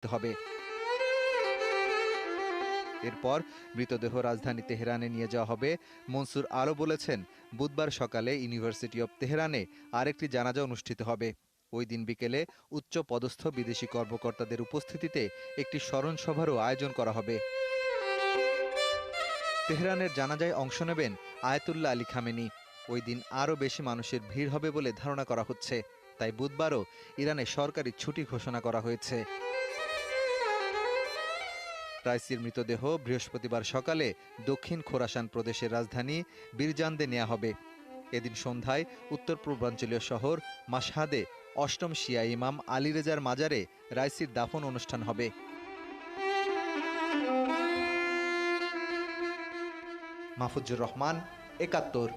করতে হবে। এরপর মৃতদেহ রাজধানী তেহরানে নিয়ে যাওয়া হবে। মনসুর আরও বলেছেন, বুধবার সকালে ইউনিভার্সিটি অব তেহরানে আরেকটি জানাজা অনুষ্ঠিত হবে। ওই দিন বিকেলে উচ্চ পদস্থ বিদেশি কর্মকর্তাদের উপস্থিতিতে একটি স্মরণ সভারও আয়োজন করা হবে। তেহরানের জানাজায় অংশ নেবেন আয়াতুল্লাহ আলী খামেনি। ওই দিন আরও বেশি মানুষের ভিড় হবে বলে ধারণা করা হচ্ছে। তাই বুধবারও ইরানে সরকারি ছুটি ঘোষণা করা হয়েছে। রাইসির মৃতদেহ বৃহস্পতিবার সকালে দক্ষিণ খোরাসান প্রদেশের রাজধানী বিরজান্দে নেওয়া হবে। এদিন সন্ধ্যায় উত্তর পূর্বাঞ্চলীয় শহর মাশহাদে অষ্টম শিয়া ইমাম আলী রেজার মাজারে রাইসির দাফন অনুষ্ঠান হবে। মাহফুজুর রহমান, একাত্তর।